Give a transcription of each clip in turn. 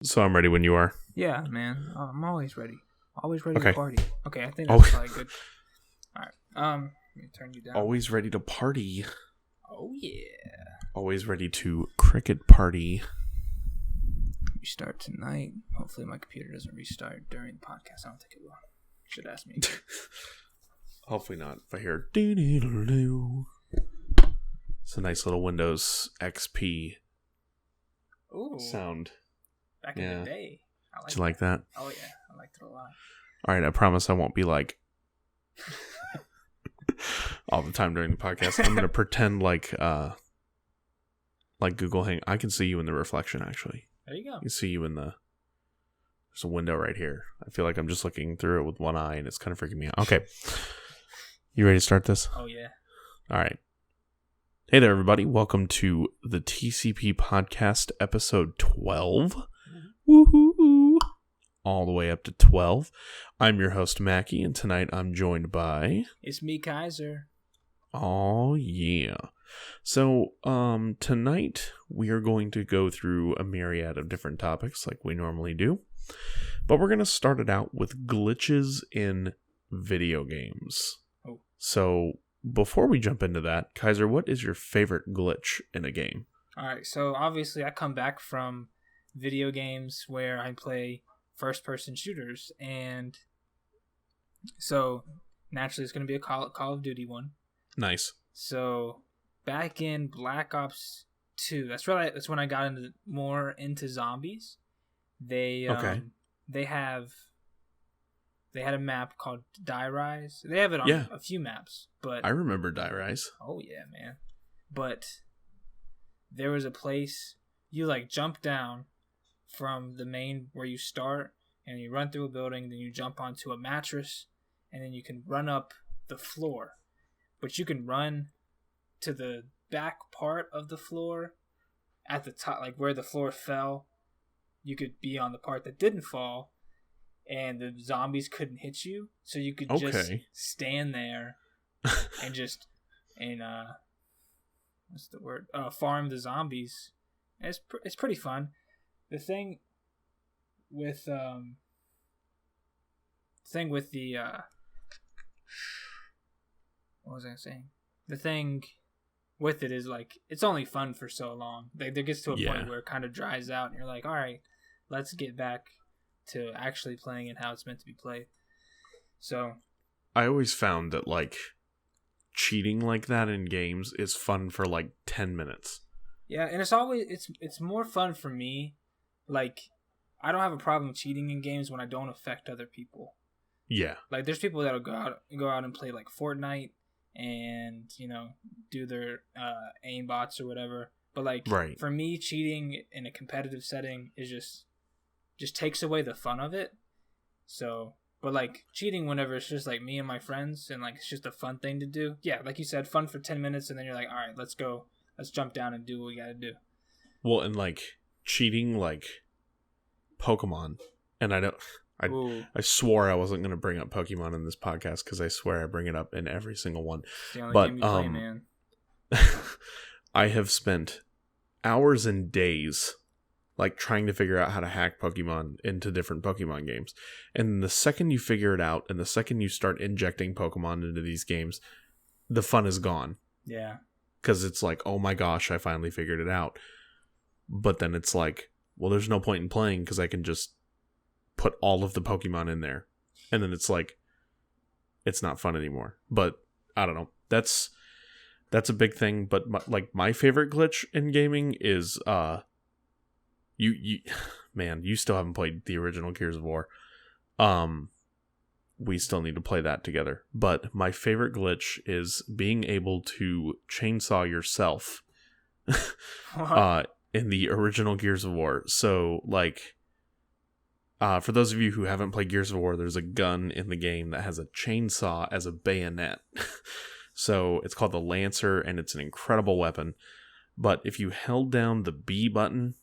So I'm ready when you are. Yeah, man. I'm always ready. Always ready Okay. to party. Okay, I think that's probably good. All right. Let me turn you down. Always ready to party. Oh, yeah. Always ready to cricket party. We start tonight. Hopefully my computer doesn't restart during the podcast. I don't think it will. Should ask me. Hopefully not. If I hear doo-doo-doo-doo. It's a nice little Windows XP sound. Back in the day. Did you like that? Oh, yeah. I liked it a lot. Alright, I promise I won't be like all the time during the podcast. I'm going to pretend like Google Hang. I can see you in the reflection, actually. There you go. I can see you in the... There's a window right here. I feel like I'm just looking through it with one eye, and it's kind of freaking me out. Okay. You ready to start this? Oh, yeah. All right. Hey there, everybody. Welcome to the TCP Podcast, episode 12. Woohoo! All the way up to 12. I'm your host, Mackay, and tonight I'm joined by... It's me, Kiser. Oh, yeah. So, tonight we are going to go through a myriad of different topics like we normally do. But we're going to start it out with glitches in video games. Oh. So, before we jump into that, Kiser, what is your favorite glitch in a game? Alright, so obviously I come back from video games where I play first-person shooters, and so naturally it's going to be a Call of Duty one. Nice. So back in Black Ops 2, that's when I got more into zombies. They had a map called Die Rise. They have it on a few maps, but I remember Die Rise. Oh yeah, man. But there was a place you jump down from the main where you start, and you run through a building, then you jump onto a mattress, and then you can run up the floor. But you can run to the back part of the floor at the top, like where the floor fell. You could be on the part that didn't fall, and the zombies couldn't hit you, so you could just stand there and what's the word? Farm the zombies. It's pretty fun. The thing with the what was I saying? The thing with it is it's only fun for so long. There gets to a point where it kind of dries out, and you're like, all right, let's get back to actually playing it how it's meant to be played. So I always found that cheating like that in games is fun for 10 minutes. Yeah, and it's more fun for me. I don't have a problem cheating in games when I don't affect other people. Yeah. There's people that'll go out and play Fortnite and, do their aimbots or whatever. But for me, cheating in a competitive setting is just takes away the fun of it. So, but cheating whenever it's just me and my friends and it's just a fun thing to do. Yeah, like you said, fun for 10 minutes, and then you're all right, let's go. Let's jump down and do what we gotta do. Well, and cheating Pokemon, and I swore I wasn't going to bring up Pokemon in this podcast because I swear I bring it up in every single one. It's the only game you play, man. I have spent hours and days trying to figure out how to hack Pokemon into different Pokemon games. And the second you figure it out and the second you start injecting Pokemon into these games, the fun is gone. Yeah. Because it's oh my gosh, I finally figured it out. But then it's well, there's no point in playing because I can just put all of the Pokemon in there. And then it's it's not fun anymore. But I don't know. That's a big thing. But my favorite glitch in gaming is you still haven't played the original Gears of War. We still need to play that together. But my favorite glitch is being able to chainsaw yourself in the original Gears of War. So, for those of you who haven't played Gears of War, there's a gun in the game that has a chainsaw as a bayonet. So, it's called the Lancer, and it's an incredible weapon. But if you held down the B button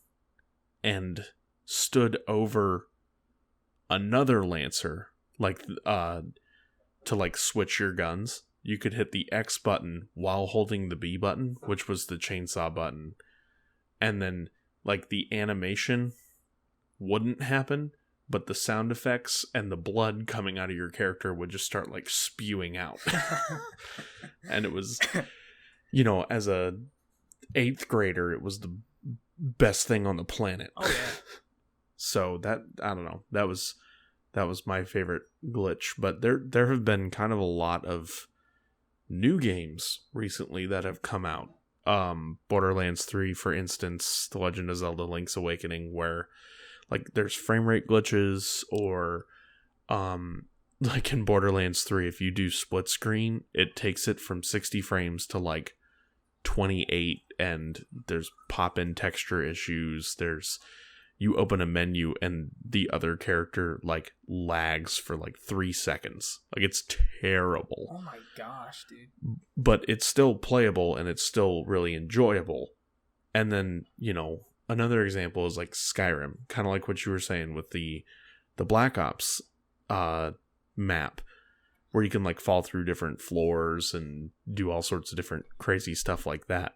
and stood over another Lancer, to switch your guns, you could hit the X button while holding the B button, which was the chainsaw button. And then the animation wouldn't happen, but the sound effects and the blood coming out of your character would just start like spewing out. And it was, as a 8th grader, it was the best thing on the planet. Oh yeah. So that, I don't know, that was my favorite glitch. But there have been kind of a lot of new games recently that have come out. Borderlands 3, for instance, The Legend of Zelda Link's Awakening, where like there's frame rate glitches, or like in Borderlands 3, if you do split screen, it takes it from 60 frames to like 28, and there's pop-in texture issues. You open a menu and the other character like lags for like 3 seconds. Like, it's terrible. Oh my gosh, dude. But it's still playable and it's still really enjoyable. And then, another example is like Skyrim, kind of like what you were saying with the Black Ops map, where you can like fall through different floors and do all sorts of different crazy stuff like that.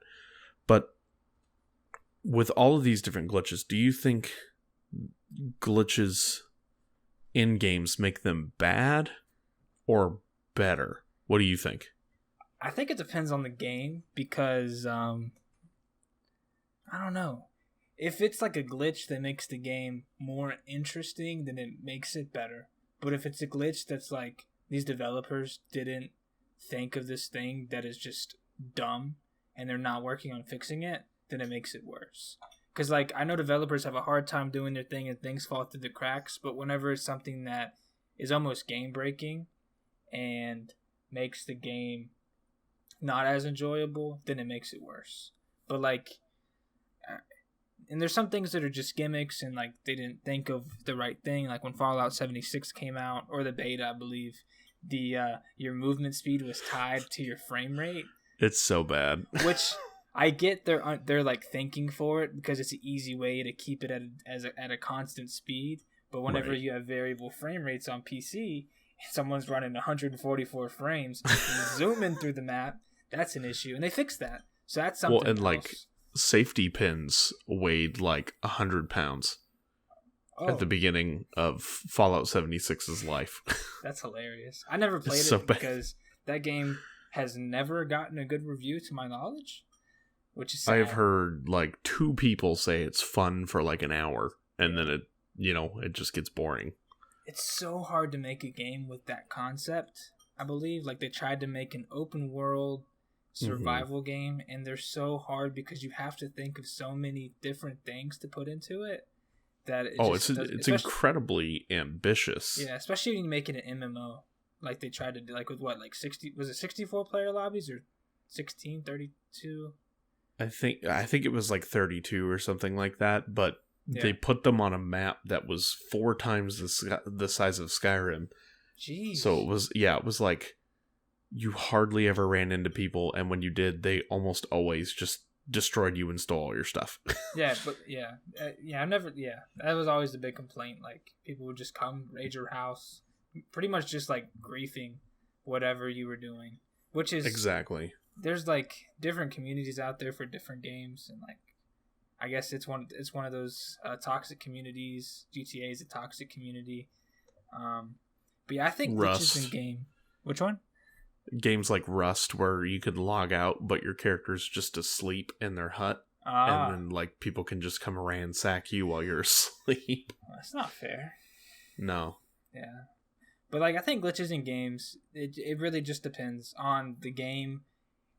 But with all of these different glitches, do you think glitches in games make them bad or better? What do you think? I think it depends on the game, because I don't know. If it's like a glitch that makes the game more interesting, then it makes it better. But if it's a glitch that's like, these developers didn't think of this thing that is just dumb and they're not working on fixing it, then it makes it worse. Because like, I know developers have a hard time doing their thing and things fall through the cracks, but whenever it's something that is almost game breaking and makes the game not as enjoyable, then it makes it worse. But like, and there's some things that are just gimmicks and like they didn't think of the right thing. Like when Fallout 76 came out, or the beta, I believe, your movement speed was tied to your frame rate. It's so bad. Which I get, they're like thinking for it because it's an easy way to keep it at a constant speed. But whenever you have variable frame rates on PC, someone's running 144 frames and zooming through the map, that's an issue, and they fixed that. So that's something. Well, and else. Like safety pins weighed like 100 pounds at the beginning of Fallout 76's life. That's hilarious. I never played it because that game has never gotten a good review to my knowledge, which is sad. I've heard like 2 people say it's fun for like an hour, and then it just gets boring. It's so hard to make a game with that concept, I believe. Like, they tried to make an open world survival game, and they're so hard because you have to think of so many different things to put into it that it's incredibly ambitious. Yeah, especially when you make it an MMO, like they tried to do, like with what, like 60, was it 64 player lobbies or 16, 32? I think it was like 32 or something like that, but they put them on a map that was 4 times the size of Skyrim. Jeez. So it was like you hardly ever ran into people, and when you did, they almost always just destroyed you and stole all your stuff. That was always the big complaint. Like, people would just come, raid your house, pretty much just like griefing whatever you were doing, which is exactly. There's like different communities out there for different games, and like, I guess it's one of those toxic communities. GTA is a toxic community. But yeah, I think Rust. Glitches in game. Which one? Games like Rust, where you could log out, but your character's just asleep in their hut, and then like people can just come ransack you while you're asleep. Well, that's not fair. No. Yeah, but like, I think glitches in games, it really just depends on the game.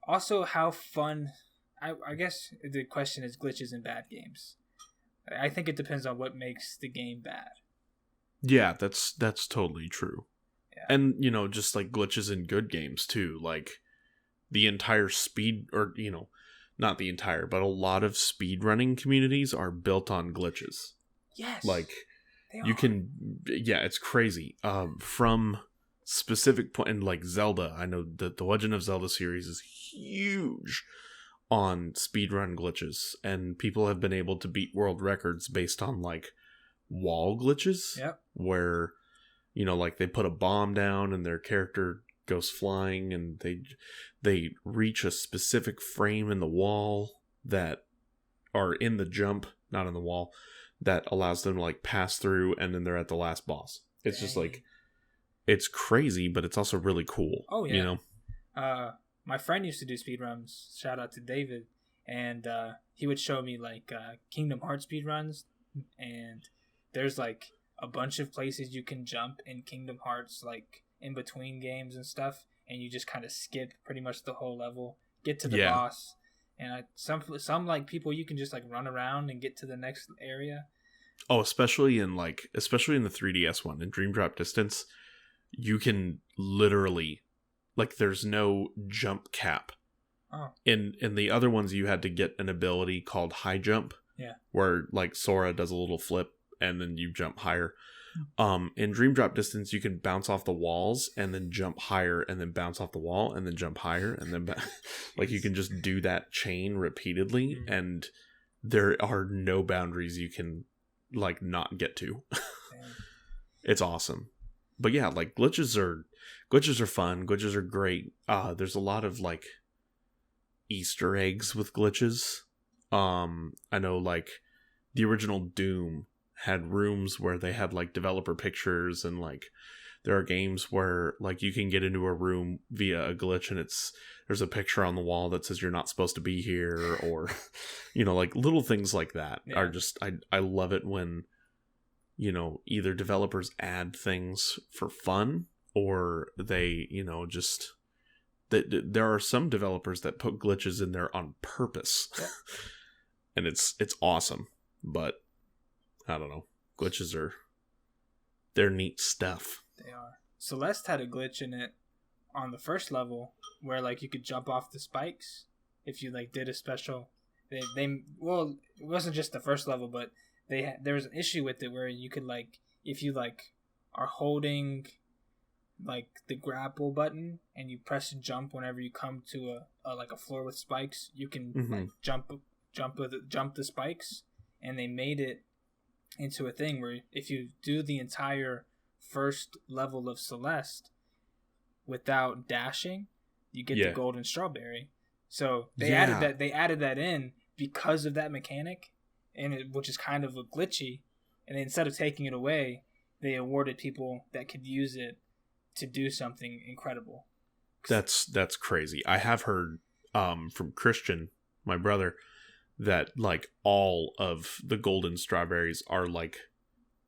Also, how fun. I guess the question is glitches in bad games. I think it depends on what makes the game bad. Yeah, that's totally true. Yeah. And, just like glitches in good games too. Like the entire speed, or, not the entire, but a lot of speedrunning communities are built on glitches. Yes. Like it's crazy. From specific point, and like Zelda, I know that the Legend of Zelda series is huge on speedrun glitches, and people have been able to beat world records based on like wall glitches. Yep. Where, like they put a bomb down and their character goes flying, and they reach a specific frame in the wall that are in the jump, not in the wall, that allows them to like pass through, and then they're at the last boss. It's just like, it's crazy, but it's also really cool. Oh yeah. You know? My friend used to do speedruns. Shout out to David. And he would show me like Kingdom Hearts speedruns, and there's like a bunch of places you can jump in Kingdom Hearts, like in between games and stuff, and you just kind of skip pretty much the whole level, get to the boss, and some like people you can just like run around and get to the next area. Oh, especially in the 3DS one, in Dream Drop Distance, you can literally, like, there's no jump cap. Oh. In the other ones, you had to get an ability called high jump. Yeah. Where like Sora does a little flip and then you jump higher. In Dream Drop Distance, you can bounce off the walls and then jump higher, and then bounce off the wall and then jump higher, and then like you can just do that chain repeatedly, and there are no boundaries you can like not get to. It's awesome. But yeah, like glitches are fun. Glitches are great. There's a lot of like Easter eggs with glitches. I know like the original Doom had rooms where they had like developer pictures, and like there are games where like you can get into a room via a glitch, and there's a picture on the wall that says you're not supposed to be here, or you know, like little things like that are just, I love it when, you know, either developers add things for fun, or they, you know, just there are some developers that put glitches in there on purpose. And it's awesome. But I don't know. Glitches they're neat stuff. They are. Celeste had a glitch in it on the first level where like you could jump off the spikes if you like did a special. Well, it wasn't just the first level, but there was an issue with it where you could like, if you like are holding like the grapple button and you press jump whenever you come to a floor with spikes, you can like jump the spikes, and they made it into a thing where if you do the entire first level of Celeste without dashing, you get the golden strawberry. So they added that in because of that mechanic, which is kind of a glitchy. And instead of taking it away, they awarded people that could use it to do something incredible. That's crazy. I have heard from Christian, my brother, that like all of the golden strawberries are like,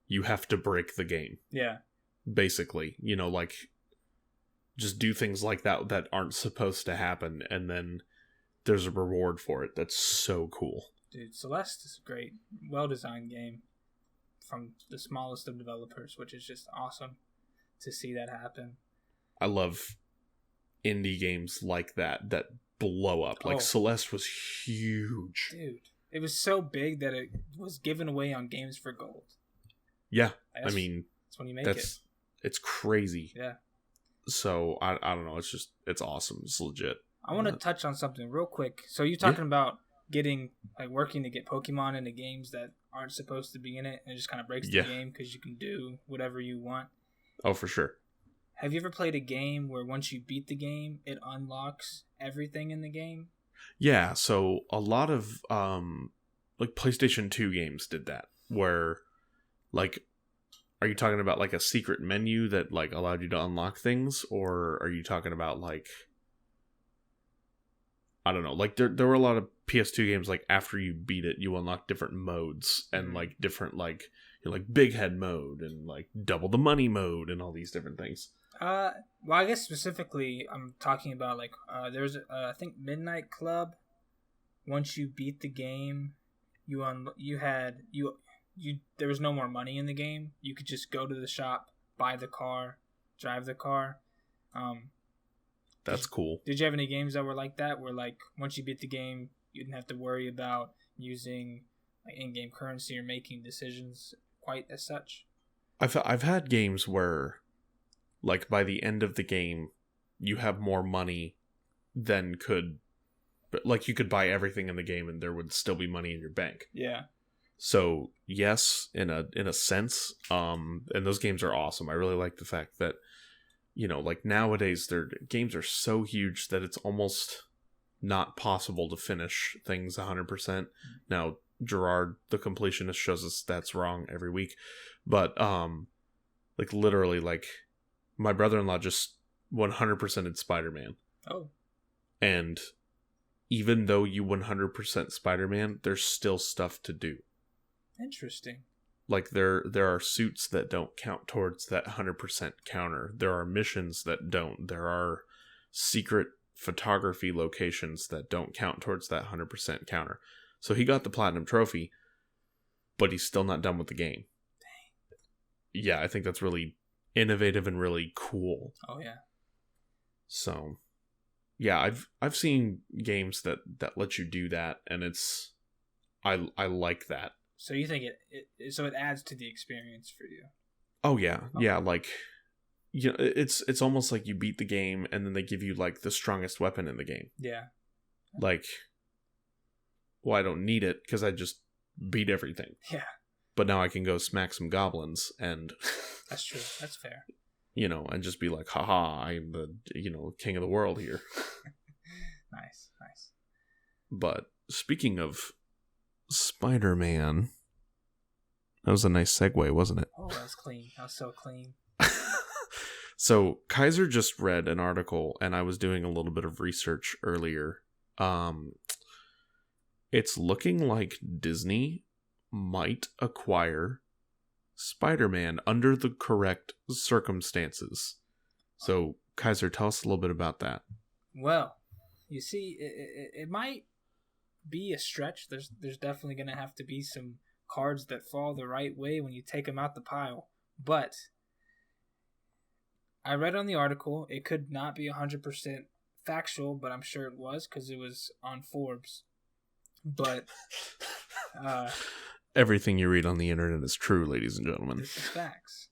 you have to break the game. Yeah. Basically, you know, like just do things like that aren't supposed to happen, and then there's a reward for it. That's so cool. Dude, Celeste is a great, well-designed game from the smallest of developers, which is just awesome to see that happen. I love indie games like that blow up. Like Celeste was huge. Dude, it was so big that it was given away on Games for Gold. Yeah. I mean, that's when you make it. It's crazy. Yeah. So I don't know. It's awesome. It's legit. I want to touch on something real quick. So you're talking about working to get Pokemon into games that aren't supposed to be in it, and it just kind of breaks the game because you can do whatever you want. Oh, for sure. Have you ever played a game where once you beat the game, it unlocks everything in the game? Yeah, so a lot of like PlayStation 2 games did that, where like, are you talking about like a secret menu that like allowed you to unlock things, or are you talking about like, I don't know, like there were a lot of PS2 games like after you beat it, you unlock different modes and like different like, you know, like big head mode and like double the money mode and all these different things. Well, I guess specifically I'm talking about like there's I think Midnight Club. Once you beat the game, there was no more money in the game. You could just go to the shop, buy the car, drive the car. That's cool. Did you have any games that were like that, where like once you beat the game, you didn't have to worry about using like in-game currency or making decisions quite as such? I've had games where, like, by the end of the game, you have more money than like, you could buy everything in the game and there would still be money in your bank. Yeah. So, yes, in a sense, and those games are awesome. I really like the fact that, you know, like, nowadays, their games are so huge that it's almost not possible to finish things 100%. Now, Gerard, the completionist, shows us that's wrong every week. But like literally, like my brother-in-law just 100%ed Spider-Man. Oh. And even though you 100% Spider-Man, there's still stuff to do. Interesting. Like there are suits that don't count towards that 100% counter. There are missions that don't. There are secret photography locations that don't count towards that 100% counter. So he got the platinum trophy, but he's still not done with the game. Dang. Yeah, I think that's really innovative and really cool. Oh yeah. So, yeah, I've seen games that let you do that, and it's I like that. So you think it adds to the experience for you? Oh yeah, okay. Yeah. Like, you know, it's almost like you beat the game, and then they give you like the strongest weapon in the game. Yeah. Like, well, I don't need it because I just beat everything. Yeah. But now I can go smack some goblins and. That's true. That's fair. You know, and just be like, haha, I'm the king of the world here. Nice. But speaking of Spider-Man, that was a nice segue, wasn't it? Oh, that was clean. That was so clean. So Kiser just read an article, and I was doing a little bit of research earlier. It's looking like Disney might acquire Spider-Man under the correct circumstances. So, Kiser, tell us a little bit about that. Well, you see, it might be a stretch. There's definitely going to have to be some cards that fall the right way when you take them out the pile. But I read on the article, it could not be 100% factual, but I'm sure it was because it was on Forbes. But everything you read on the internet is true, ladies and gentlemen. This is facts,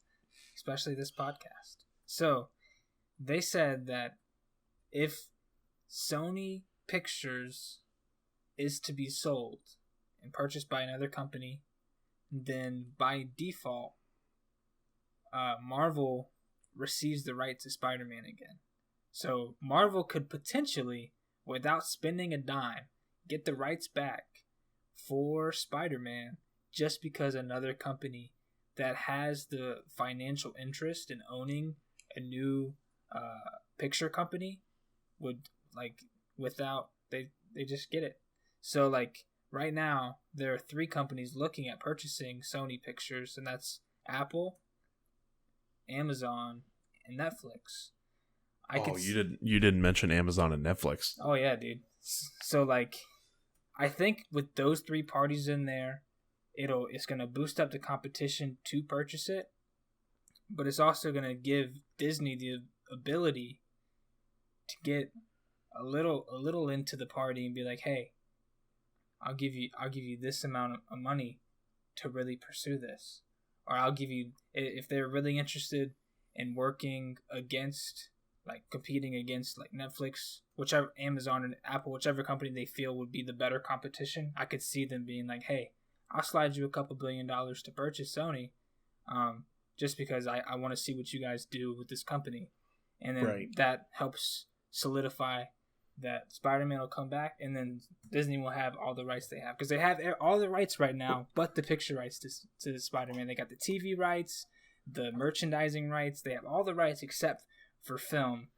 especially this podcast. So, they said that if Sony Pictures is to be sold and purchased by another company, then by default, Marvel receives the right to Spider-Man again. So, Marvel could potentially, without spending a dime, get the rights back for Spider-Man just because another company that has the financial interest in owning a new picture company would, like, without, they just get it. So, like, right now, there are 3 companies looking at purchasing Sony Pictures, and that's Apple, Amazon, and Netflix. You didn't mention Amazon and Netflix. Oh, yeah, dude. So, like, I think with those 3 parties in there, it's going to boost up the competition to purchase it, but it's also going to give Disney the ability to get a little into the party and be like, hey, I'll give you this amount of money to really pursue this, or I'll give you, if they're really interested in working against, like, competing against, like, Netflix, whichever, Amazon and Apple, whichever company they feel would be the better competition, I could see them being like, hey, I'll slide you a couple $2 billion to purchase Sony, just because I want to see what you guys do with this company. And then that helps solidify that Spider-Man will come back, and then Disney will have all the rights they have. Because they have all the rights right now, but the picture rights to Spider-Man. They got the TV rights, the merchandising rights. They have all the rights except for film,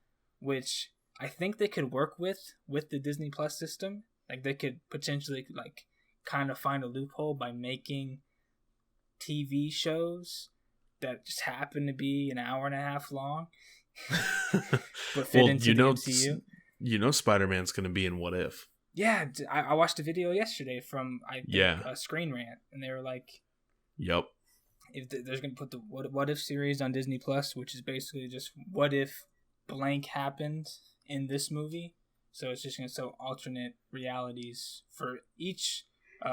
which I think they could work with the Disney Plus system. Like, they could potentially, like, kind of find a loophole by making TV shows that just happen to be an hour and a half long, but fit into the MCU. You know, Spider-Man's going to be in What If. Yeah, I watched a video yesterday from a Screen Rant, and they were like, "Yep, if there's going to put the What If series on Disney Plus, which is basically just what if blank happened in this movie." So it's just going to show alternate realities for each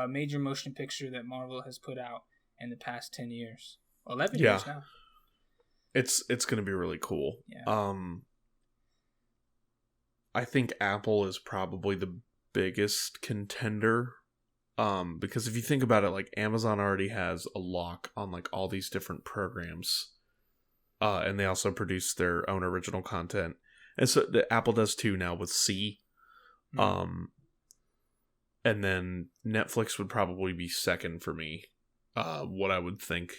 major motion picture that Marvel has put out in the past 10 years. 11 years now. It's going to be really cool. Yeah. I think Apple is probably the biggest contender. Because if you think about it, like, Amazon already has a lock on, like, all these different programs. And they also produce their own original content. And so Apple does too now with C. And then Netflix would probably be second for me. What I would think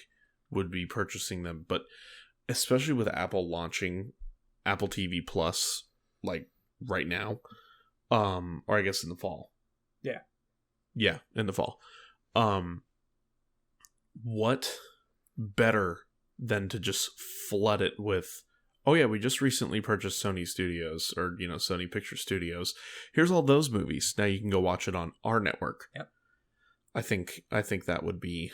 would be purchasing them. But especially with Apple launching Apple TV Plus, like, right now. Or I guess in the fall. Yeah. Yeah, in the fall. What better than to just flood it with, oh yeah, we just recently purchased Sony Studios, or, Sony Picture Studios. Here's all those movies. Now you can go watch it on our network. Yep. I think that would be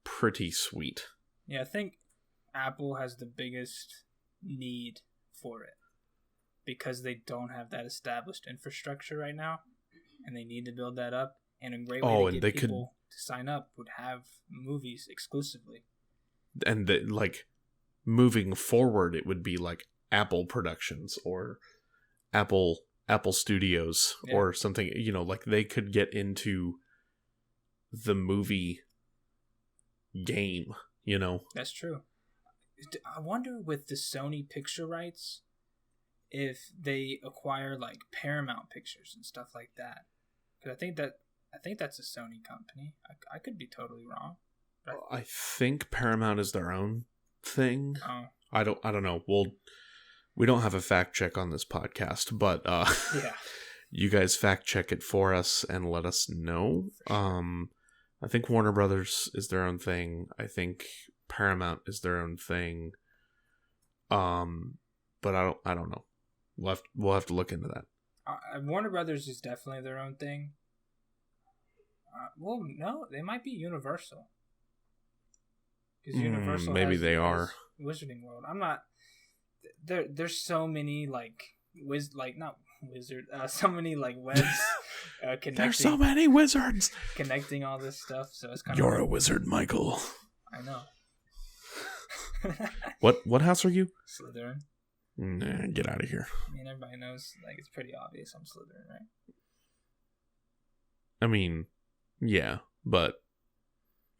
pretty sweet. Yeah, I think Apple has the biggest need for it because they don't have that established infrastructure right now, and they need to build that up. And a great way to get people to sign up would have movies exclusively. And moving forward, it would be like Apple Productions or Apple Studios or something. Like they could get into the movie game. That's true. I wonder with the Sony picture rights if they acquire like Paramount Pictures and stuff like that. Because I think that's a Sony company. I could be totally wrong. I think Paramount is their own thing. Oh. I don't know. We don't have a fact check on this podcast, but yeah. You guys fact check it for us and let us know. I think Warner Brothers is their own thing. I think Paramount is their own thing. But I don't know. We'll have to look into that. Warner Brothers is definitely their own thing. Well, no, they might be Universal. Because Universal maybe they are Wizarding World. I'm not. There's so many so many like webs connecting. There's so many wizards connecting all this stuff. So it's kind You're a wizard, Michael. I know. What house are you? Slytherin. Nah, get out of here. I mean, everybody knows. Like, it's pretty obvious I'm Slytherin, right? I mean, yeah, but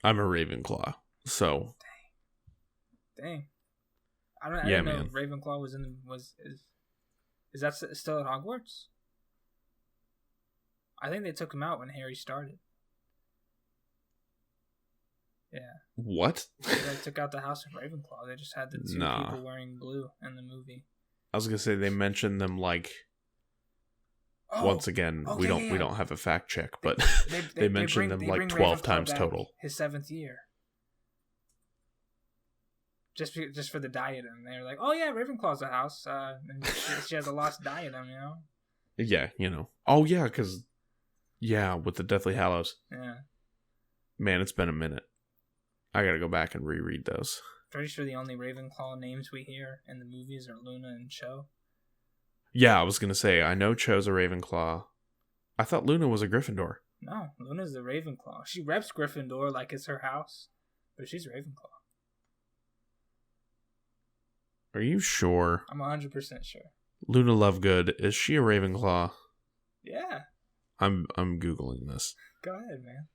I'm a Ravenclaw, so. Dang. I didn't know Ravenclaw is that still at Hogwarts? I think they took him out when Harry started. Yeah. What? They took out the House of Ravenclaw. They just had the two people wearing blue in the movie. I was gonna say they mentioned them like. Once again, we don't have a fact check, but they mentioned them like 12 times total. His 7th year. Just for the diadem, they were like, "Oh yeah, Ravenclaw's a house, and she has a lost diadem, Yeah, Oh yeah, because with the Deathly Hallows. Yeah. Man, it's been a minute. I gotta go back and reread those. Pretty sure the only Ravenclaw names we hear in the movies are Luna and Cho. Yeah, I was gonna say I know Cho's a Ravenclaw. I thought Luna was a Gryffindor. No, Luna's a Ravenclaw. She reps Gryffindor like it's her house, but she's Ravenclaw. Are you sure? I'm 100% sure. Luna Lovegood, is she a Ravenclaw? Yeah. I'm Googling this. Go ahead, man.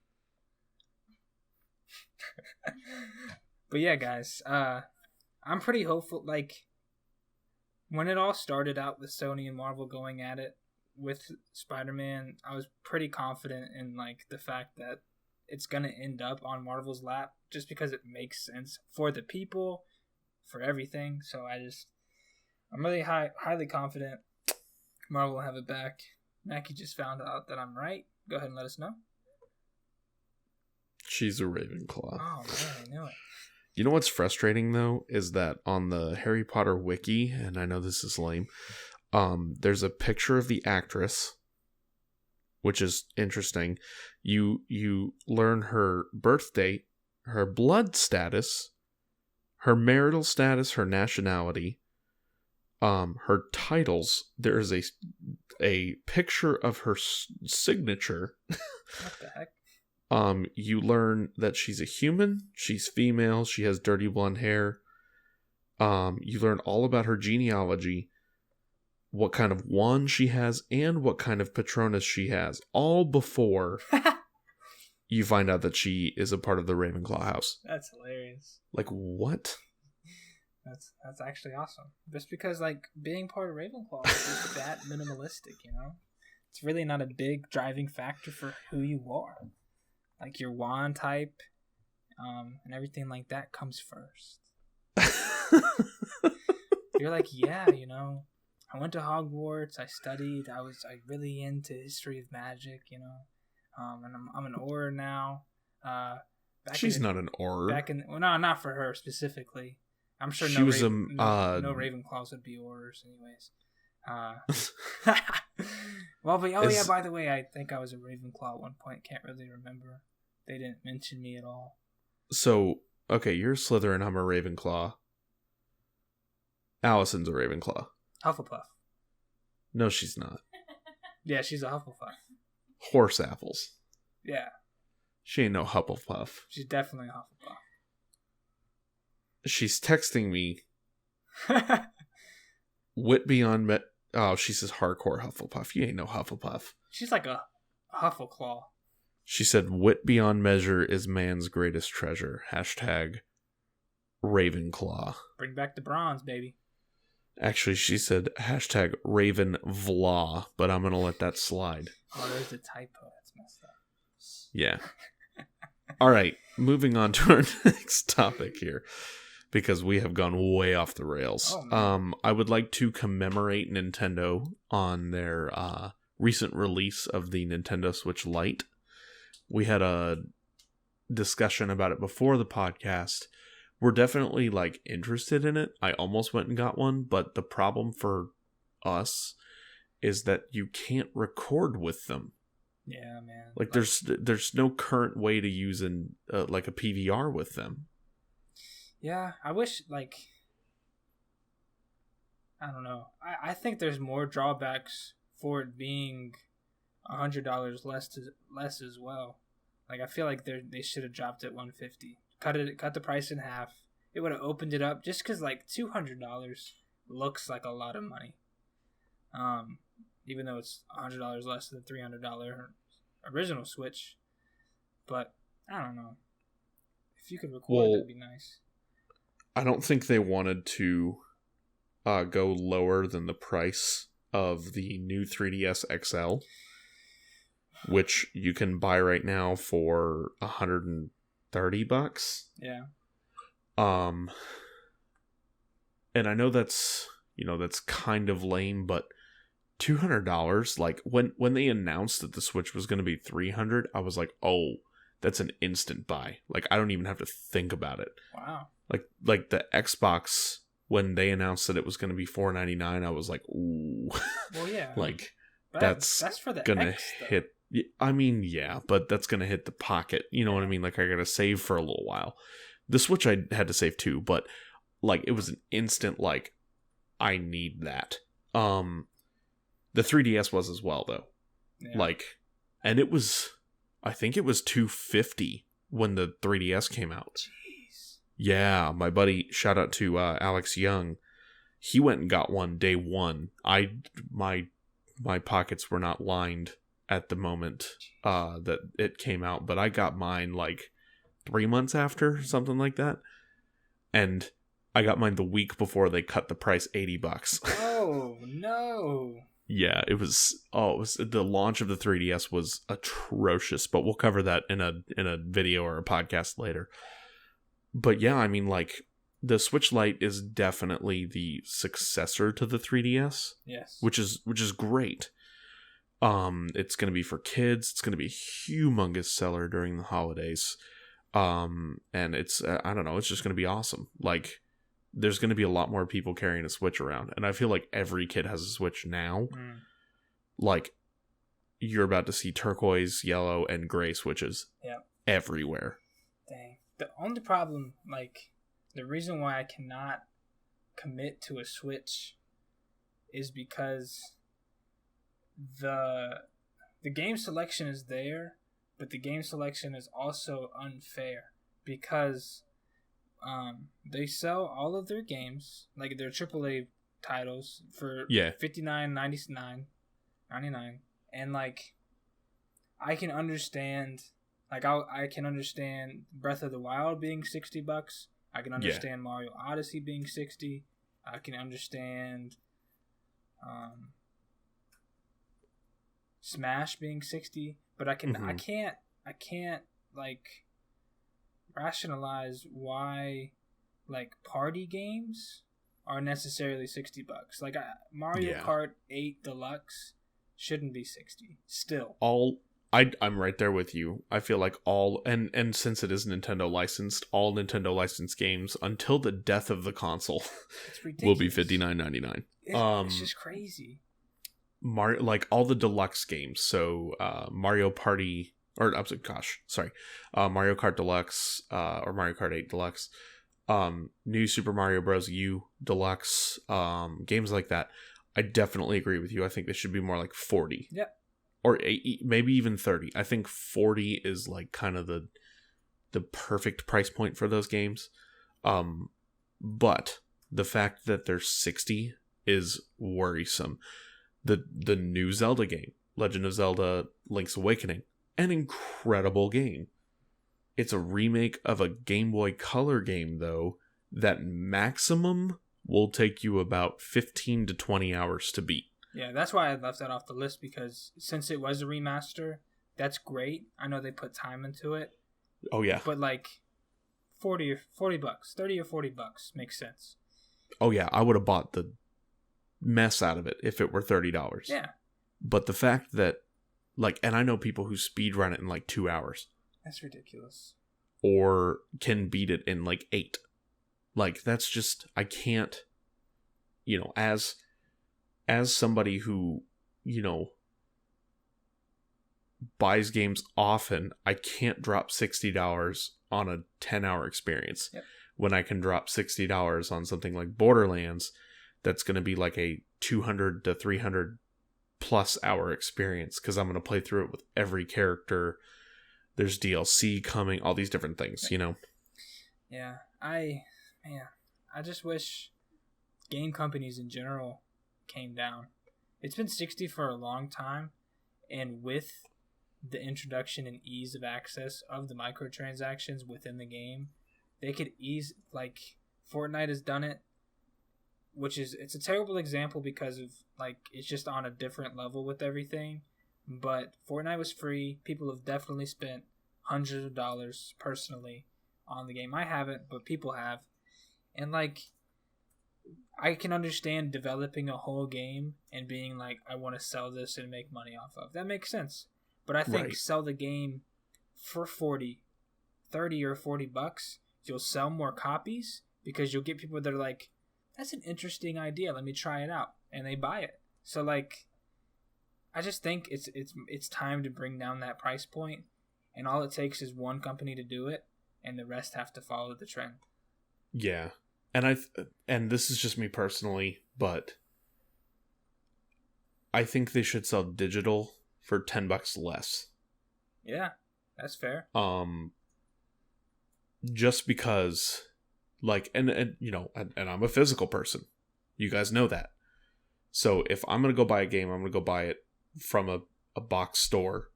But yeah, guys, I'm pretty hopeful. Like, when it all started out with Sony and Marvel going at it with Spider-Man, I was pretty confident in like the fact that it's gonna end up on Marvel's lap just because it makes sense for the people, for everything. So I'm really highly confident Marvel will have it back. Mackie just found out that I'm right. Go ahead and let us know. She's a Ravenclaw. Oh man, I knew it. You know what's frustrating though is that on the Harry Potter wiki, and I know this is lame, there's a picture of the actress, which is interesting. You learn her birth date, her blood status, her marital status, her nationality, her titles. There is a picture of her signature. What the heck? You learn that she's a human, she's female, she has dirty blonde hair. You learn all about her genealogy, what kind of wand she has, and what kind of Patronus she has, all before you find out that she is a part of the Ravenclaw house. That's hilarious. Like, what? That's actually awesome. Just because, like, being part of Ravenclaw is that minimalistic, it's really not a big driving factor for who you are. Like your wand type, and everything like that comes first. You're like, yeah, you know, I went to Hogwarts, I studied, I really into history of magic, you know, and I'm an Auror now. She's not an Auror. Well, no, not for her specifically. I'm sure she was no Ravenclaws would be Aurors anyways. Well, but yeah, by the way, I think I was a Ravenclaw at one point. Can't really remember. They didn't mention me at all. So, okay, you're a Slytherin, I'm a Ravenclaw. Allison's a Ravenclaw. Hufflepuff. No, she's not. Yeah, she's a Hufflepuff. Horse apples. Yeah. She ain't no Hufflepuff. She's definitely a Hufflepuff. She's texting me. Wit beyond oh, she says hardcore Hufflepuff. You ain't no Hufflepuff. She's like a Huffleclaw. She said, wit beyond measure is man's greatest treasure. Hashtag Ravenclaw. Bring back the bronze, baby. Actually, she said hashtag Ravenvlaw, but I'm going to let that slide. Oh, there's a typo. That's messed up. Yeah. All right, moving on to our next topic here, because we have gone way off the rails. Oh, I would like to commemorate Nintendo on their recent release of the Nintendo Switch Lite. We had a discussion about it before the podcast. We're definitely like interested in it. I almost went and got one, but the problem for us is that you can't record with them. Yeah, man. Like there's no current way to use like a PVR with them. Yeah, I wish I don't know. I think there's more drawbacks for it being $100 less as well. Like I feel like they should have dropped it $150. Cut the price in half. It would have opened it up just because like $200 looks like a lot of money. Even though it's $100 less than the $300 original Switch. But I don't know. If you could record, that'd be nice. I don't think they wanted to go lower than the price of the new 3DS XL, which you can buy right now for $130. Yeah. And I know that's kind of lame, but $200, like when they announced that the Switch was going to be $300, I was like, oh, that's an instant buy. Like I don't even have to think about it. Wow. Like the Xbox, when they announced that it was going to be $499, I was like, ooh. Well, yeah. Like but that's for the gonna X, hit. I mean, yeah, but that's gonna hit the pocket. You know what I mean? Like I gotta save for a little while. The Switch I had to save too, but like it was an instant like I need that. The 3DS was as well though. Yeah. Like, and it was, I think it was $250 when the 3DS came out. Jeez. Yeah, my buddy, shout out to Alex Young. He went and got one day one. My pockets were not lined at the moment that it came out, but I got mine like 3 months after, something like that. And I got mine the week before they cut the price $80. Oh, no. Yeah, it was the launch of the 3DS was atrocious, but we'll cover that in a video or a podcast later. But yeah, I mean, like, the Switch Lite is definitely the successor to the 3DS. Yes. Which is great. It's going to be for kids. It's going to be a humongous seller during the holidays. And it's, I don't know, it's just going to be awesome. Like, there's going to be a lot more people carrying a Switch around. And I feel like every kid has a Switch now. Mm. Like, you're about to see turquoise, yellow, and gray Switches everywhere. Dang. The only problem, like, the reason why I cannot commit to a Switch is because the game selection is there, but the game selection is also unfair because they sell all of their games, like their AAA titles, for $59.99, and like I can understand, like I can understand Breath of the Wild being $60. I can understand Mario Odyssey being $60. I can understand Smash being 60, but I can't like rationalize why like party games are necessarily $60. Like Mario Kart 8 Deluxe shouldn't be 60 still. I'm right there with you. I feel like and since it is Nintendo licensed, all Nintendo licensed games until the death of the console will be $59.99. It's just crazy. Mario, like all the deluxe games. So Mario Party, or I'm sorry, Mario Kart Deluxe, or Mario Kart 8 Deluxe, New Super Mario Bros. U Deluxe, games like that. I definitely agree with you. I think they should be more like 40. Yep. Or maybe even 30. I think 40 is like kind of the perfect price point for those games. But the fact that they're 60 is worrisome. The new Zelda game, Legend of Zelda Link's Awakening, an incredible game. It's a remake of a Game Boy Color game, though, that maximum will take you about 15 to 20 hours to beat. Yeah, that's why I left that off the list, because since it was a remaster, that's great. I know they put time into it. Oh, yeah. But like $40 or $40, $30 or $40 makes sense. Oh, yeah. I would have bought the mess out of it if it were $30. Yeah. But the fact that, like, and I know people who speedrun it in like 2 hours. That's ridiculous. Or can beat it in like 8. Like, that's just, I can't, as somebody who, buys games often, I can't drop $60 on a 10-hour experience. Yep. When I can drop $60 on something like Borderlands, that's going to be like a 200 to 300 plus hour experience, because I'm going to play through it with every character. There's DLC coming, all these different things, Yeah, I just wish game companies in general came down. It's been 60 for a long time, and with the introduction and ease of access of the microtransactions within the game, they could like Fortnite has done it, which it's a terrible example because of like it's just on a different level with everything. But Fortnite was free. People have definitely spent hundreds of dollars personally on the game. I haven't, but people have. And like, I can understand developing a whole game and being like, I want to sell this and make money off of. That makes sense. But I think sell the game for $30 or $40. You'll sell more copies because you'll get people that are like, that's an interesting idea. Let me try it out. And they buy it. So like, I just think it's time to bring down that price point, and all it takes is one company to do it, and the rest have to follow the trend. Yeah, and this is just me personally, but I think they should sell digital for $10 less. Yeah, that's fair. Just because, like, and I'm a physical person. You guys know that. So if I'm gonna go buy a game, I'm gonna go buy it from a box store,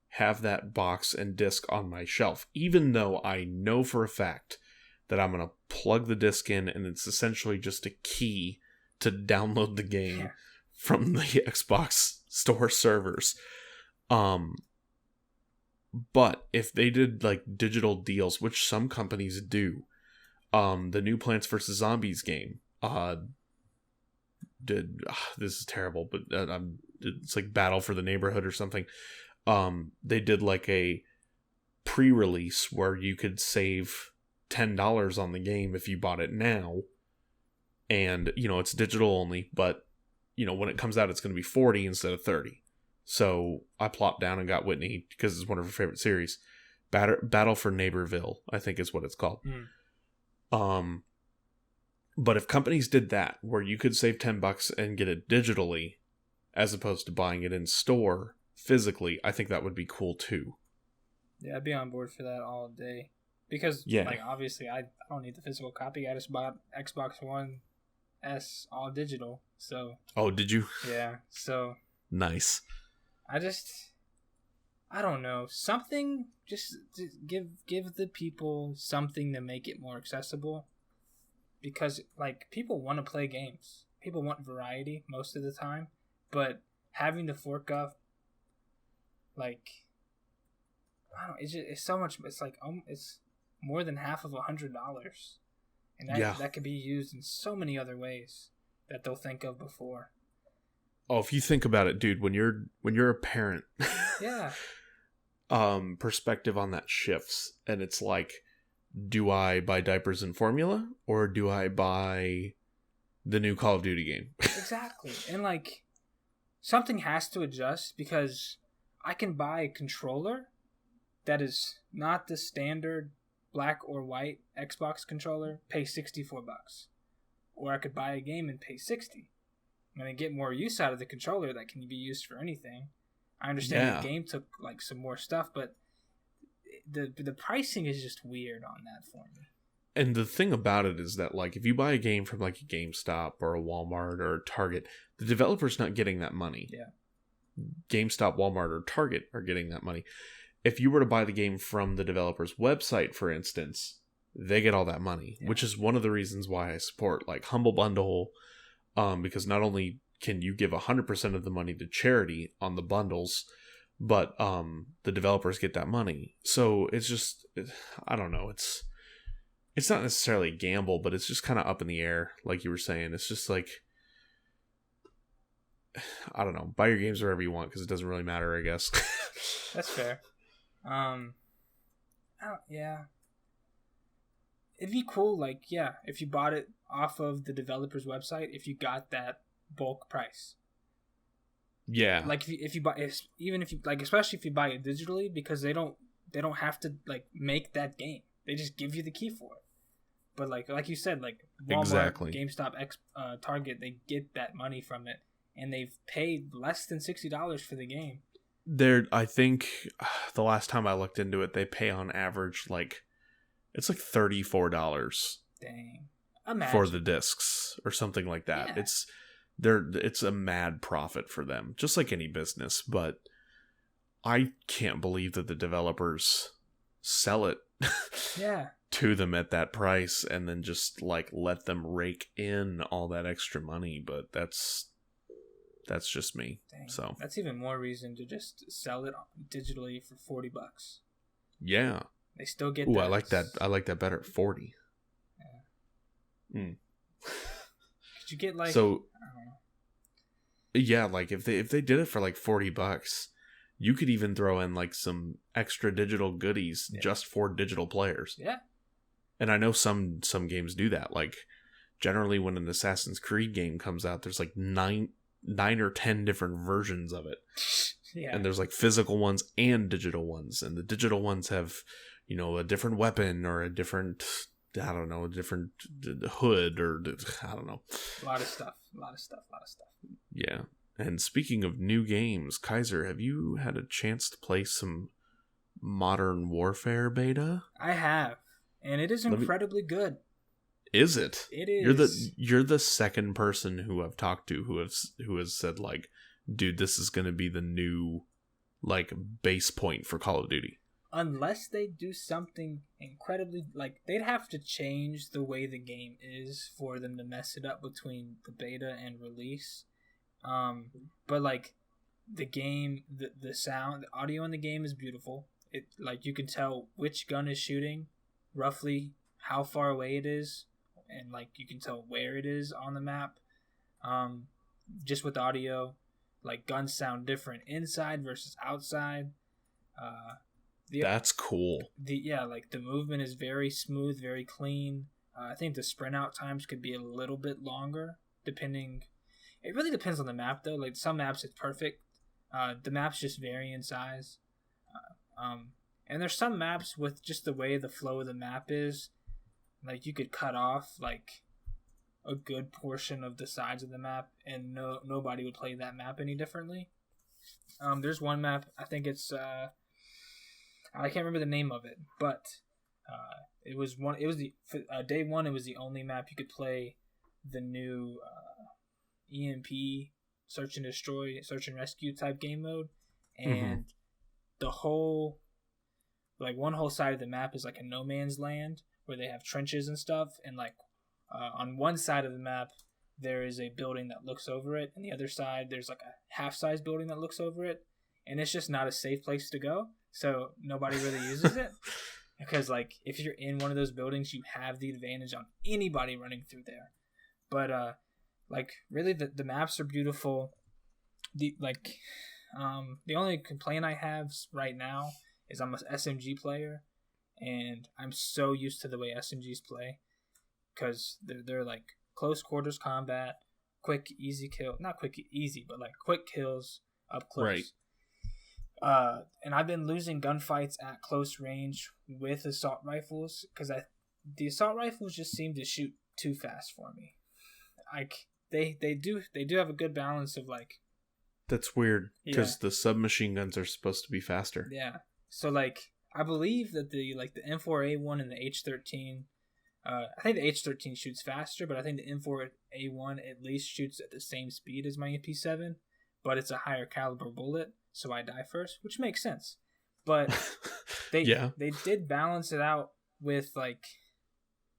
have that box and disc on my shelf, even though I know for a fact that I'm going to plug the disc in and it's essentially just a key to download the game from the Xbox store servers. But if they did like digital deals, which some companies do, the new Plants vs. Zombies game this is terrible, but it's like Battle for the Neighborhood or something. They did like a pre-release where you could save $10 on the game if you bought it now, and it's digital only, but when it comes out it's going to be 40 instead of 30. So I plopped down and got Whitney because it's one of her favorite series. Battle for Neighborville, I think is what it's called. But if companies did that, where you could save $10 and get it digitally, as opposed to buying it in store physically, I think that would be cool too. Yeah, I'd be on board for that all day. Because, like, obviously, I don't need the physical copy. I just bought Xbox One S all digital, so... Oh, did you? Yeah, so... Nice. I don't know. Something, just to give the people something to make it more accessible. Because, like, people want to play games. People want variety most of the time. But having to fork up like, I don't know, it's so much. It's like it's more than half of $100, and that could be used in so many other ways that they'll think of before. Oh, if you think about it, dude, when you're a parent, yeah, perspective on that shifts, and it's like, do I buy diapers and formula, or do I buy the new Call of Duty game? Exactly, and like, something has to adjust, because I can buy a controller that is not the standard black or white Xbox controller, pay $64, or I could buy a game and pay $60. I'm gonna get more use out of the controller that can be used for anything. I understand the game took like some more stuff, but the pricing is just weird on that for me. And the thing about it is that, like, if you buy a game from like a GameStop or a Walmart or a Target, the developer's not getting that money. Yeah. GameStop, Walmart, or Target are getting that money. If you were to buy the game from the developer's website, for instance, they get all that money, which is one of the reasons why I support like Humble Bundle, because not only can you give 100% of the money to charity on the bundles, but the developers get that money. So it's just, I don't know, it's not necessarily a gamble, but it's just kind of up in the air, like you were saying. It's just like, I don't know, buy your games wherever you want, because it doesn't really matter, I guess. That's fair. Yeah. It'd be cool, like, yeah, if you bought it off of the developer's website, if you got that bulk price. Yeah. Like, if you buy, even if you, like, especially if you buy it digitally, because they don't have to, like, make that game. They just give you the key for it. But, like you said, like, Walmart, GameStop, Target, they get that money from it, and they've paid less than $60 for the game. I think the last time I looked into it, they pay on average like, it's like $34. Dang. Imagine. For the discs or something like that. Yeah. It's a mad profit for them, just like any business. But I can't believe that the developers sell it to them at that price and then just like let them rake in all that extra money. But that's just me. Dang. So that's even more reason to just sell it digitally for $40. Yeah. They still get. Ooh, I like that. I like that better at 40. Yeah. Could you get like? So. I don't know. Yeah, like if they did it for like $40, you could even throw in like some extra digital goodies just for digital players. Yeah. And I know some games do that. Like generally, when an Assassin's Creed game comes out, there's like 9 or 10 different versions of it. Yeah. And there's like physical ones and digital ones, and the digital ones have, you know, a different weapon or a different, I don't know, a different hood, or I don't know. A lot of stuff. Yeah. And speaking of new games, Kiser, have you had a chance to play some Modern Warfare beta? I have, and it is incredibly good. Is it? It is. You're the second person who I've talked to who has said like, dude, this is going to be the new like base point for Call of Duty. Unless they do something incredibly, like, they'd have to change the way the game is for them to mess it up between the beta and release. But like the game, the sound, the audio in the game is beautiful. It, like, you can tell which gun is shooting, roughly how far away it is, and like you can tell where it is on the map. Just with audio, like guns sound different inside versus outside. That's cool. Like the movement is very smooth, very clean. I think the sprint out times could be a little bit longer, depending. It really depends on the map, though. Like some maps, it's perfect. The maps just vary in size. And there's some maps with just the way the flow of the map is, like you could cut off like a good portion of the sides of the map, and nobody would play that map any differently. There's one map, I think it's I can't remember the name of it, but it was day one. It was the only map you could play the new EMP search and destroy, search and rescue type game mode, and the whole, like, one whole side of the map is like a no man's land where they have trenches and stuff, and like on one side of the map there is a building that looks over it, and the other side there's like a half-size building that looks over it, and it's just not a safe place to go, so nobody really uses it. Because, like, if you're in one of those buildings, you have the advantage on anybody running through there. But, like, really, the maps are beautiful. The only complaint I have right now is I'm an SMG player, and I'm so used to the way SMGs play. Because they're like, close quarters combat, quick, easy kill. Not quick, easy, but, like, quick kills up close. Right. And I've been losing gunfights at close range with assault rifles because the assault rifles just seem to shoot too fast for me. Like they do have a good balance of like. That's weird because the submachine guns are supposed to be faster. Yeah. So like I believe that the M4A1 and the H13, I think the H13 shoots faster, but I think the M4A1 at least shoots at the same speed as my MP7, but it's a higher caliber bullet. So I die first, which makes sense. But they did balance it out with, like,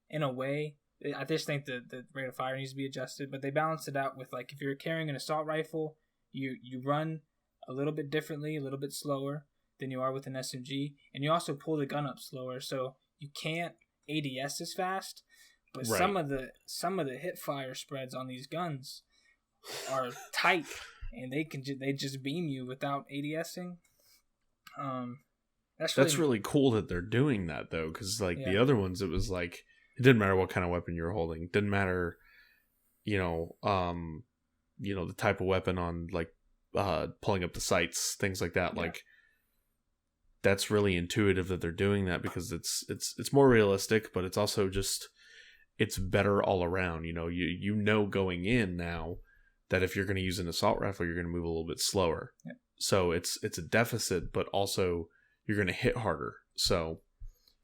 in a way, I just think the rate of fire needs to be adjusted, but they balance it out with, like, if you're carrying an assault rifle, you run a little bit differently, a little bit slower than you are with an SMG, and you also pull the gun up slower, so you can't ADS as fast, but right. some of the hip fire spreads on these guns are tight. And they just beam you without ADSing. That's really cool that they're doing that though, because the other ones, it was like it didn't matter what kind of weapon you were holding, didn't matter, the type of weapon on like pulling up the sights, things like that. Yeah. Like that's really intuitive that they're doing that because it's more realistic, but it's also just it's better all around. You know going in now. That if you're going to use an assault rifle, you're going to move a little bit slower. Yeah. So it's a deficit, but also you're going to hit harder. So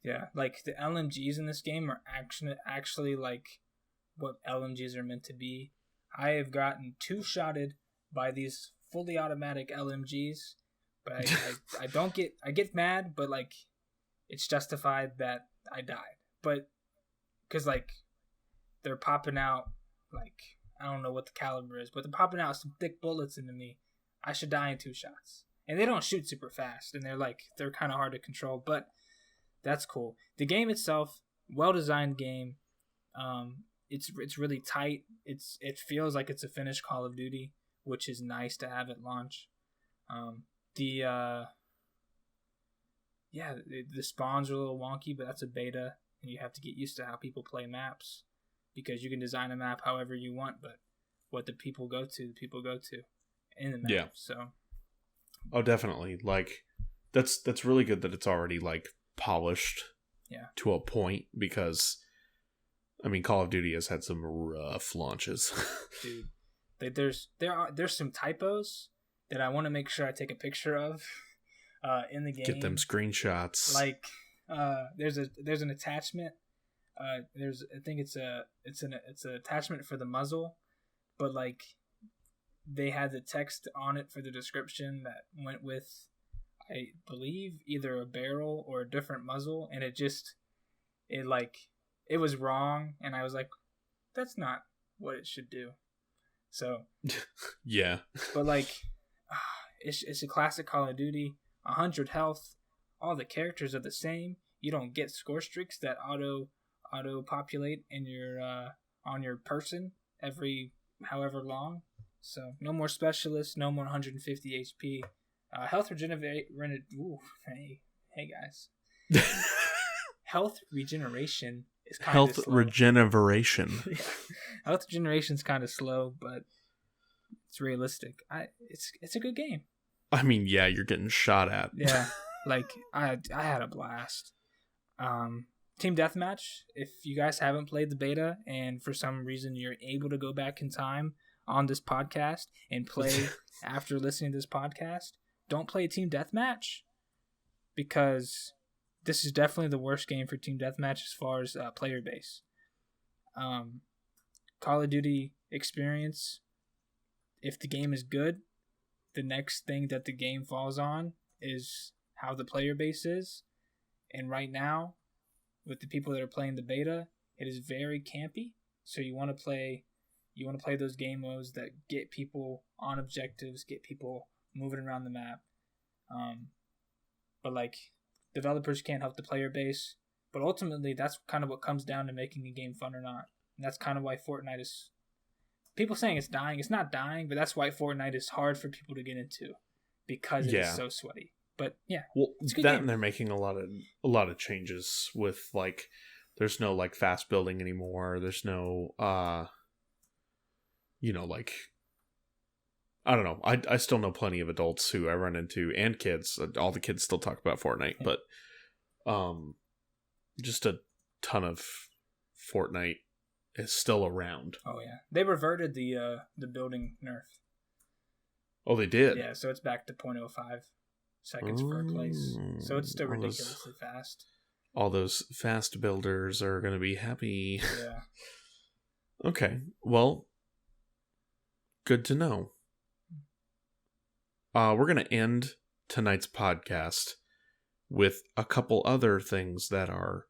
yeah, like the LMGs in this game are actually like what LMGs are meant to be. I have gotten two-shotted by these fully automatic LMGs, but I get mad, but like it's justified that I died. But because like they're popping out like. I don't know what the caliber is, but they're popping out some thick bullets into me. I should die in 2 shots. And they don't shoot super fast, and they're kind of hard to control, but that's cool. The game itself, well-designed game. It's really tight. It feels like it's a finished Call of Duty, which is nice to have at launch. The spawns are a little wonky, but that's a beta, and you have to get used to how people play maps. Because you can design a map however you want, but what the people go to in the map. Yeah. So. Oh, definitely. Like, that's really good that it's already like polished. Yeah. To a point because, I mean, Call of Duty has had some rough launches. Dude, there's some typos that I want to make sure I take a picture of, in the game. Get them screenshots. Like, there's an attachment. I think it's an attachment for the muzzle, but like they had the text on it for the description that went with, I believe, either a barrel or a different muzzle, and it was wrong, and I was like, that's not what it should do. So yeah, but like it's a classic Call of Duty. 100 health, all the characters are the same. You don't get score streaks that auto populate in your on your person every however long. So no more specialists, no more 150 HP. Health regeneration. Ooh, hey guys. Health regeneration is kind of slow. Regeneration. Yeah. Health regeneration is kind of slow, but it's realistic. It's a good game. I mean, yeah, you're getting shot at. Yeah, like I had a blast. Team Deathmatch, if you guys haven't played the beta and for some reason you're able to go back in time on this podcast and play after listening to this podcast, don't play Team Deathmatch because this is definitely the worst game for Team Deathmatch as far as player base. Call of Duty experience, if the game is good, the next thing that the game falls on is how the player base is. And right now, with the people that are playing the beta, it is very campy. So you want to play those game modes that get people on objectives, get people moving around the map. But like developers can't help the player base. But ultimately, that's kind of what comes down to making a game fun or not. And that's kind of why Fortnite is. People saying it's dying. It's not dying, but that's why Fortnite is hard for people to get into because it is so sweaty. But yeah, well, that game. And they're making a lot of changes with like, there's no like fast building anymore. There's no, like, I don't know. I still know plenty of adults who I run into and kids. All the kids still talk about Fortnite, but just a ton of Fortnite is still around. Oh yeah, they reverted the building nerf. Oh, they did. Yeah, so it's back to 0.05 seconds per place. So it's still ridiculously fast. All those fast builders are going to be happy. Yeah. Okay. Well, good to know. We're going to end tonight's podcast with a couple other things that are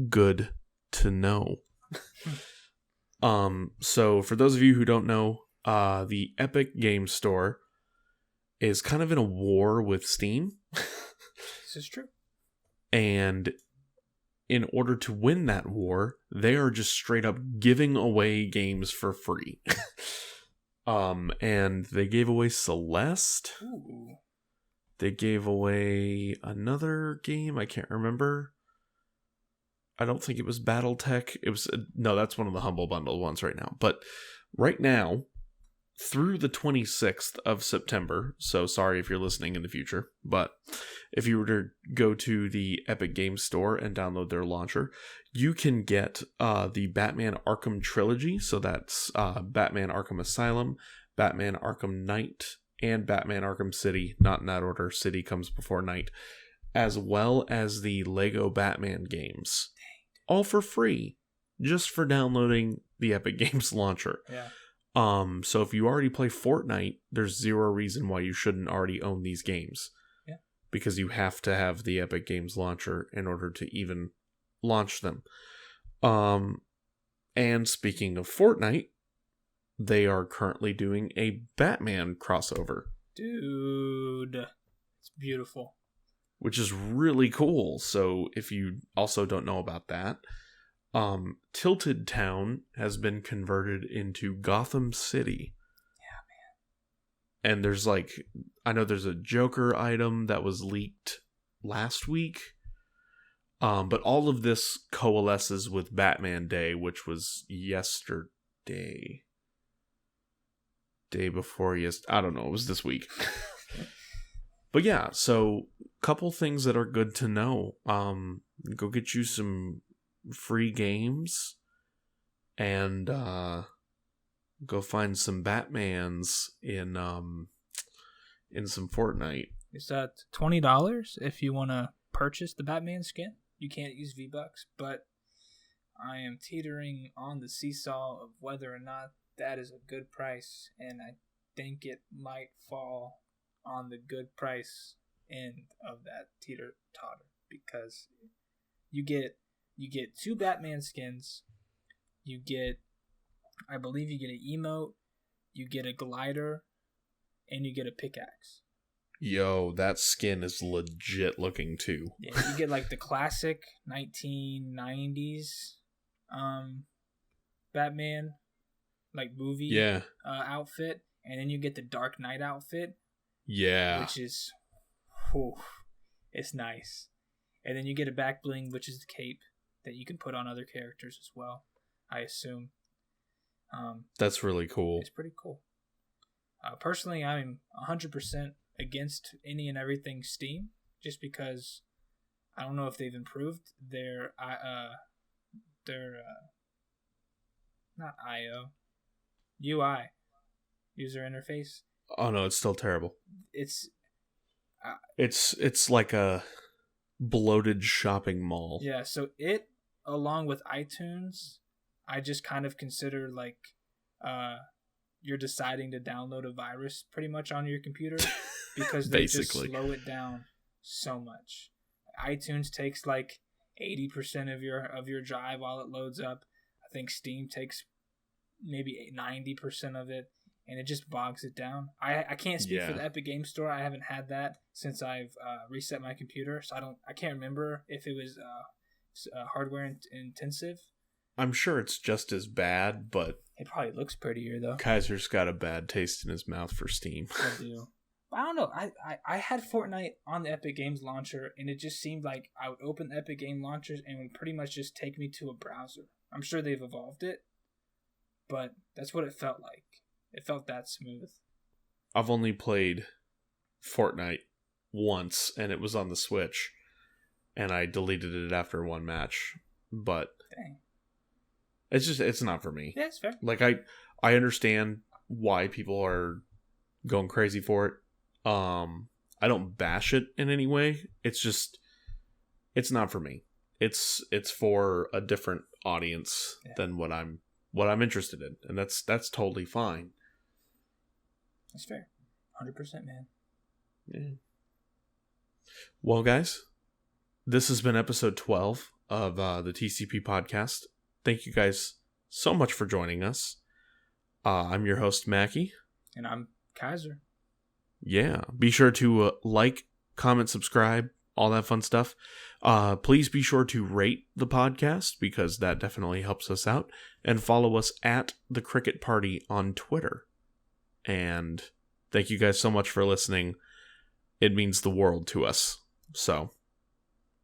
good to know. So for those of you who don't know, the Epic Game Store is kind of in a war with Steam. This is true. And in order to win that war, they are just straight up giving away games for free. And they gave away Celeste. Ooh. They gave away another game. I can't remember. I don't think it was Battletech. It was no, that's one of the Humble Bundle ones right now. But right now, through the 26th of September, so sorry if you're listening in the future, but if you were to go to the Epic Games Store and download their launcher, you can get the Batman Arkham Trilogy. So that's Batman Arkham Asylum, Batman Arkham Knight, and Batman Arkham City. Not in that order. City comes before Knight. As well as the Lego Batman games. All for free. Just for downloading the Epic Games launcher. Yeah. So if you already play Fortnite, there's zero reason why you shouldn't already own these games. Yeah. Because you have to have the Epic Games launcher in order to even launch them. And speaking of Fortnite, they are currently doing a Batman crossover. Dude, it's beautiful. Which is really cool. So if you also don't know about that, Tilted Town has been converted into Gotham City. Yeah, man. And there's like, I know there's a Joker item that was leaked last week. But all of this coalesces with Batman Day, which was yesterday. Day before I don't know, it was this week. But yeah, so couple things that are good to know. Go get you some free games and go find some Batmans in some Fortnite. Is that $20 if you want to purchase the Batman skin? You can't use V-Bucks, but I am teetering on the seesaw of whether or not that is a good price, and I think it might fall on the good price end of that teeter-totter, because you get 2 Batman skins, I believe you get an emote, you get a glider, and you get a pickaxe. Yo, that skin is legit looking too. Yeah, you get like the classic 1990s Batman like movie outfit, and then you get the Dark Knight outfit. Yeah. Which is it's nice. And then you get a back bling, which is the cape that you can put on other characters as well, I assume. That's really cool. It's pretty cool. Personally, I'm 100% against any and everything Steam, just because I don't know if they've improved their not IO UI user interface. Oh no, it's still terrible. It's like a bloated shopping mall. Yeah, so it, along with iTunes, I just kind of consider like you're deciding to download a virus pretty much on your computer, because they just slow it down so much. iTunes takes like 80% of your drive while it loads up. I think Steam takes maybe 90% of it, and it just bogs it down. I can't speak for the Epic Game Store. I haven't had that since I've reset my computer, so I can't remember if it was hardware intensive. I'm sure it's just as bad, but it probably looks prettier though. Kiser's got a bad taste in his mouth for Steam. I do. I don't know. I had Fortnite on the Epic Games launcher, and it just seemed like I would open the Epic Game launchers and it would pretty much just take me to a browser. I'm sure they've evolved it, but that's what it felt like. It felt that smooth. I've only played Fortnite once, and it was on the Switch, and I deleted it after one match. But dang. It's not for me. Yeah, it's fair. Like I understand why people are going crazy for it. I don't bash it in any way. It's just it's not for me. It's for a different audience than what I'm interested in, and that's totally fine. That's fair. 100%, man. Yeah. Well, guys, this has been episode 12 of the TCP Podcast. Thank you guys so much for joining us. I'm your host, Mackey. And I'm Kiser. Yeah. Be sure to like, comment, subscribe, all that fun stuff. Please be sure to rate the podcast because that definitely helps us out. And follow us at The Cricket Party on Twitter. And thank you guys so much for listening. It means the world to us. So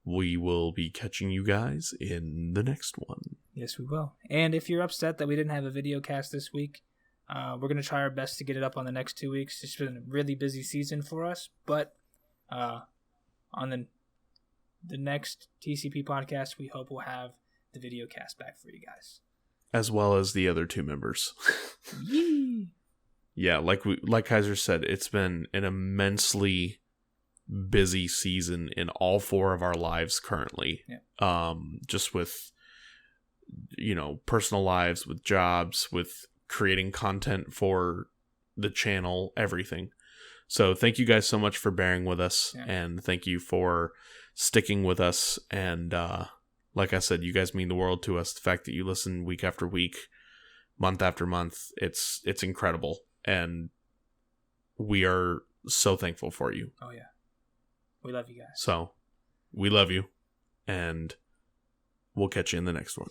we will be catching you guys in the next one. Yes, we will. And if you're upset that we didn't have a video cast this week, we're going to try our best to get it up on the next 2 weeks. It's been a really busy season for us. But on the next TCP podcast, we hope we'll have the video cast back for you guys. As well as the other two members. Yee! Yeah, like Kiser said, it's been an immensely busy season in all four of our lives currently. Yeah. Just with, personal lives, with jobs, with creating content for the channel, everything. So thank you guys so much for bearing with us, and thank you for sticking with us. And like I said, you guys mean the world to us. The fact that you listen week after week, month after month, it's incredible. And we are so thankful for you. Oh, yeah. We love you guys. So, we love you. And we'll catch you in the next one.